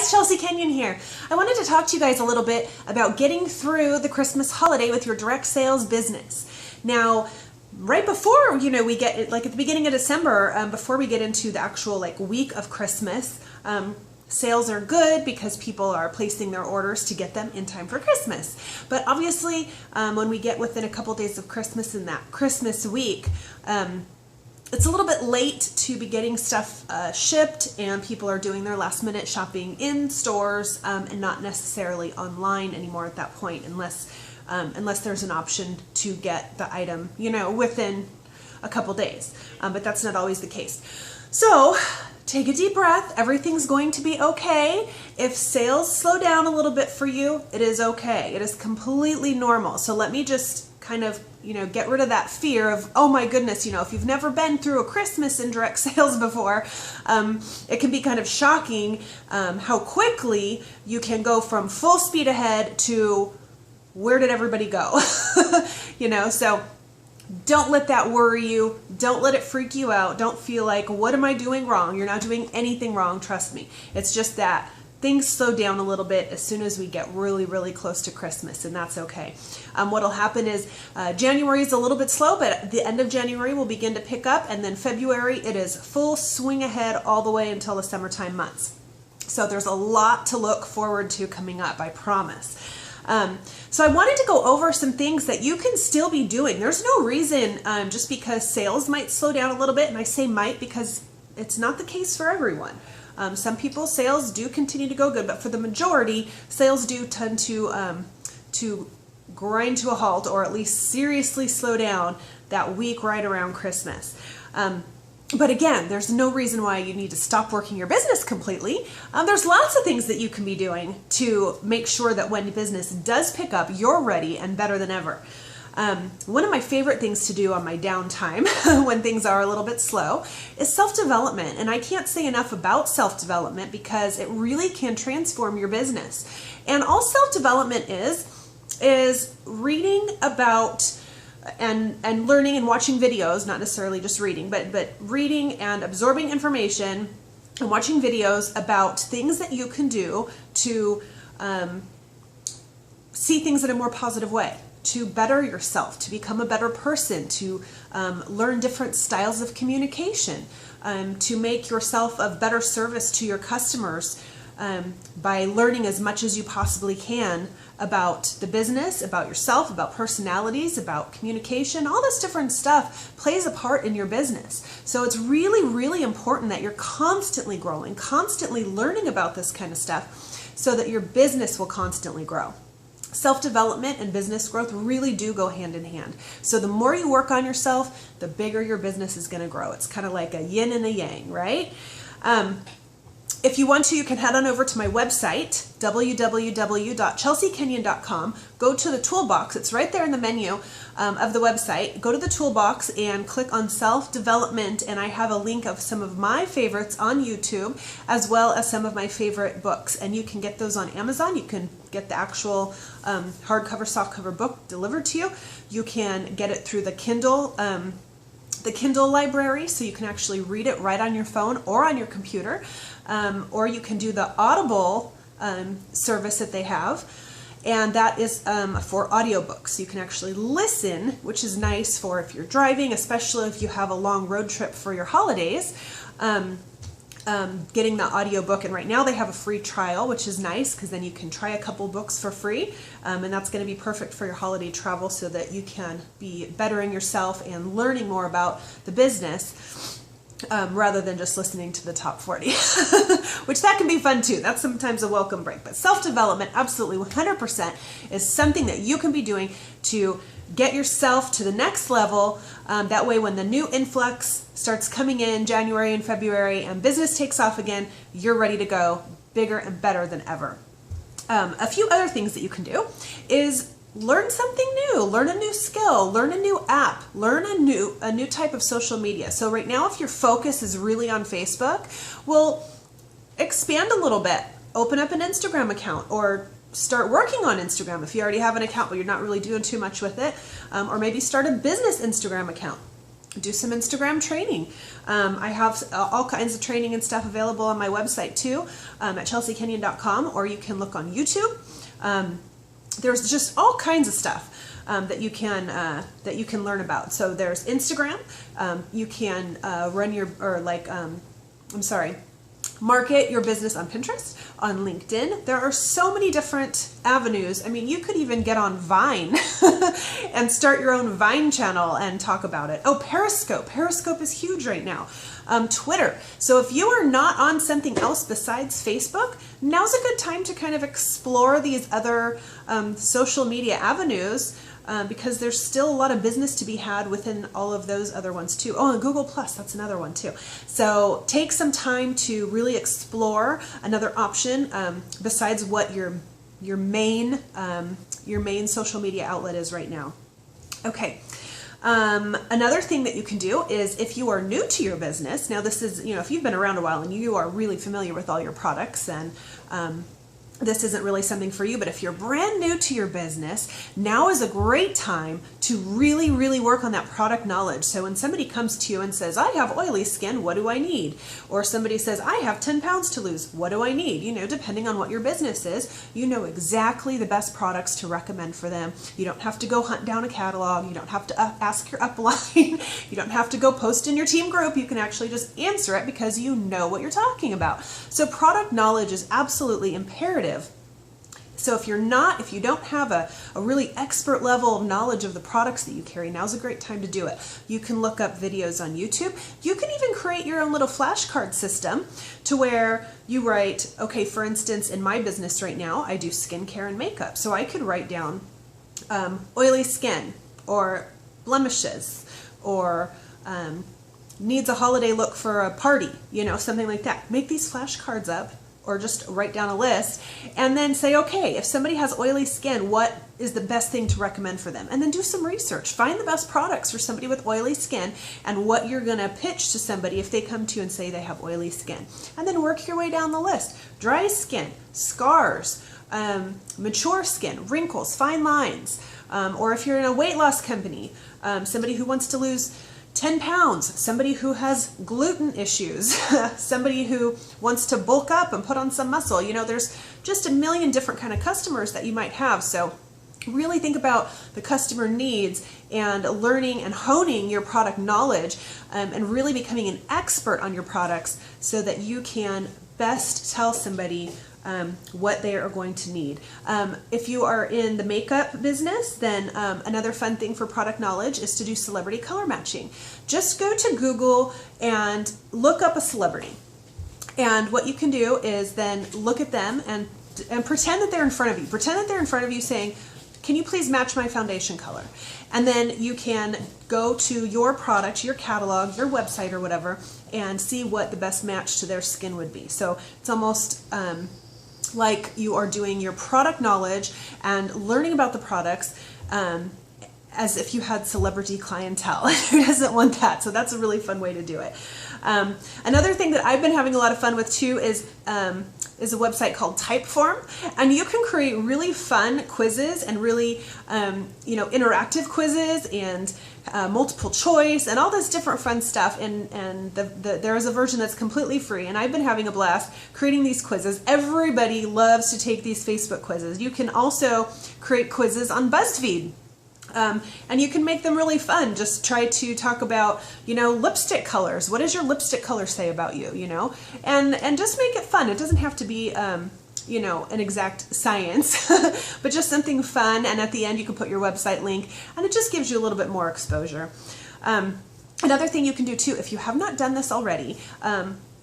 guys, Chelsie Kenyon here. I wanted to talk to you guys a little bit about getting through the Christmas holiday with your direct sales business. Now, right before, we get, like at the beginning of December, before we get into the actual week of Christmas, sales are good because people are placing their orders to get them in time for Christmas. But obviously, when we get within a couple days of Christmas in that Christmas week, it's a little bit late to be getting stuff shipped, and people are doing their last minute shopping in stores and not necessarily online anymore at that point, unless there's an option to get the item, within a couple days. But that's not always the case. So take a deep breath. Everything's going to be okay. If sales slow down a little bit for you, it is okay. It is completely normal. So let me just kind of, get rid of that fear of, oh my goodness, if you've never been through a Christmas in direct sales before, it can be kind of shocking how quickly you can go from full speed ahead to where did everybody go? So don't let that worry you. Don't let it freak you out. Don't feel like, what am I doing wrong? You're not doing anything wrong. Trust me. It's just that things slow down a little bit as soon as we get really, really close to Christmas, and that's okay. What'll happen is January is a little bit slow, but at the end of January we'll begin to pick up, and then February it is full swing ahead all the way until the summertime months. So there's a lot to look forward to coming up, I promise. So I wanted to go over some things that you can still be doing. There's no reason, just because sales might slow down a little bit, and I say might because it's not the case for everyone. Some people's sales do continue to go good, but for the majority, sales do tend to grind to a halt, or at least seriously slow down that week right around Christmas. But again, there's no reason why you need to stop working your business completely. There's lots of things that you can be doing to make sure that when business does pick up, you're ready and better than ever. One of my favorite things to do on my downtime when things are a little bit slow is self-development. And I can't say enough about self-development because it really can transform your business. And all self-development is reading about and learning and watching videos, not necessarily just reading, but reading and absorbing information and watching videos about things that you can do to see things in a more positive way, to better yourself, to become a better person, to learn different styles of communication, to make yourself of better service to your customers by learning as much as you possibly can about the business, about yourself, about personalities, about communication. All this different stuff plays a part in your business. So it's really, really important that you're constantly growing, constantly learning about this kind of stuff so that your business will constantly grow. Self-development and business growth really do go hand in hand. So the more you work on yourself, the bigger your business is going to grow. It's kind of like a yin and a yang, right? If you want to, you can head on over to my website, www.chelseakenyon.com. Go to the toolbox. It's right there in the menu of the website. Go to the toolbox and click on self-development, and I have a link of some of my favorites on YouTube, as well as some of my favorite books. And you can get those on Amazon. You can get the actual hardcover, softcover book delivered to you. You can get it through the Kindle library, so you can actually read it right on your phone or on your computer. Or you can do the Audible service that they have, and that is for audiobooks. You can actually listen, which is nice for if you're driving, especially if you have a long road trip for your holidays. Getting the audiobook, and right now they have a free trial, which is nice because then you can try a couple books for free, and that's going to be perfect for your holiday travel so that you can be bettering yourself and learning more about the business. Rather than just listening to the top 40, which that can be fun too. That's sometimes a welcome break. But self-development, absolutely 100%, is something that you can be doing to get yourself to the next level. That way when the new influx starts coming in January and February and business takes off again, you're ready to go bigger and better than ever. A few other things that you can do is learn something new, learn a new skill, learn a new app, learn a new type of social media. So right now, if your focus is really on Facebook, well, expand a little bit. Open up an Instagram account, or start working on Instagram if you already have an account but you're not really doing too much with it, or maybe start a business Instagram account. do some Instagram training. I have all kinds of training and stuff available on my website too, at chelseakenyon.com, or you can look on YouTube. There's just all kinds of stuff that you can learn about. So there's Instagram. You can market your business on Pinterest, on LinkedIn. There are so many different avenues. I mean, you could even get on Vine and start your own Vine channel and talk about it. Oh, Periscope. Periscope is huge right now. Twitter. So if you are not on something else besides Facebook, now's a good time to kind of explore these other social media avenues, because there's still a lot of business to be had within all of those other ones too. Oh, and Google Plus, that's another one too. So take some time to really explore another option besides what your main social media outlet is right now. Okay. Another thing that you can do is, if you are new to your business, now this is, if you've been around a while and you are really familiar with all your products, and this isn't really something for you, but if you're brand new to your business, now is a great time to really, really work on that product knowledge. So when somebody comes to you and says, I have oily skin, what do I need? Or somebody says, I have 10 pounds to lose, what do I need? Depending on what your business is, you know exactly the best products to recommend for them. You don't have to go hunt down a catalog. You don't have to ask your upline. You don't have to go post in your team group. You can actually just answer it because you know what you're talking about. So product knowledge is absolutely imperative. So if you don't have a really expert level of knowledge of the products that you carry, now's a great time to do it. You can look up videos on YouTube. You can even create your own little flashcard system to where you write, okay, for instance, in my business right now, I do skincare and makeup. So I could write down oily skin, or blemishes, or needs a holiday look for a party, something like that. Make these flashcards up, or just write down a list, and then say, okay, if somebody has oily skin, what is the best thing to recommend for them? And then do some research. Find the best products for somebody with oily skin and what you're going to pitch to somebody if they come to you and say they have oily skin. And then work your way down the list. Dry skin, scars, mature skin, wrinkles, fine lines, or if you're in a weight loss company, somebody who wants to lose 10 pounds, somebody who has gluten issues, somebody who wants to bulk up and put on some muscle. There's just a million different kind of customers that you might have. So really think about the customer needs and learning and honing your product knowledge, and really becoming an expert on your products so that you can best tell somebody what they are going to need. If you are in the makeup business, then another fun thing for product knowledge is to do celebrity color matching. Just go to Google and look up a celebrity. And what you can do is then look at them and pretend that they're in front of you. Pretend that they're in front of you saying, can you please match my foundation color? And then you can go to your product, your catalog, your website or whatever, and see what the best match to their skin would be. So it's almost like you are doing your product knowledge and learning about the products as if you had celebrity clientele. Who doesn't want that? So that's a really fun way to do it. Another thing that I've been having a lot of fun with too is a website called Typeform, and you can create really fun quizzes and really interactive quizzes and multiple choice and all this different fun stuff, and there is a version that's completely free, and I've been having a blast creating these quizzes. Everybody loves to take these Facebook quizzes. You can also create quizzes on BuzzFeed. And you can make them really fun. Just try to talk about, lipstick colors. What does your lipstick color say about you, And just make it fun. It doesn't have to be, an exact science, but just something fun. And at the end, you can put your website link, and it just gives you a little bit more exposure. Another thing you can do too, if you have not done this already,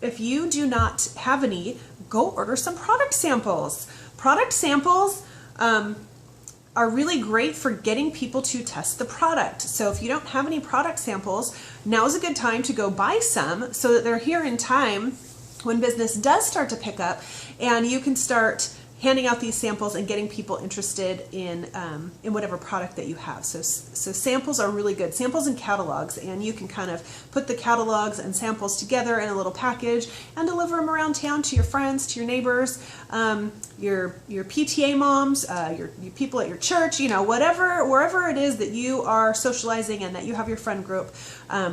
if you do not have any, go order some product samples. Product samples, are really great for getting people to test the product. So if you don't have any product samples, now is a good time to go buy some so that they're here in time when business does start to pick up, and you can start handing out these samples and getting people interested in whatever product that you have. So samples are really good. Samples and catalogs, and you can kind of put the catalogs and samples together in a little package and deliver them around town to your friends, to your neighbors, your PTA moms, your people at your church, you know, wherever it is that you are socializing and that you have your friend group.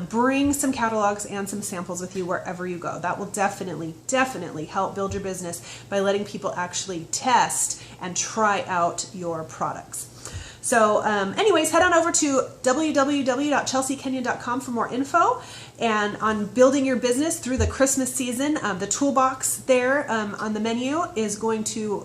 Bring some catalogs and some samples with you wherever you go. That will definitely help build your business by letting people actually test and try out your products. So anyways, head on over to www.chelseakenyon.com for more info and on building your business through the Christmas season. The toolbox there on the menu is going to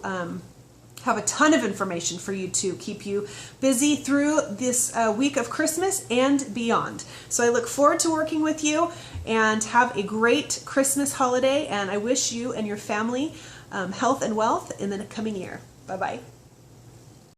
have a ton of information for you to keep you busy through this week of Christmas and beyond. So I look forward to working with you, and have a great Christmas holiday, and I wish you and your family health and wealth in the coming year. Bye-bye.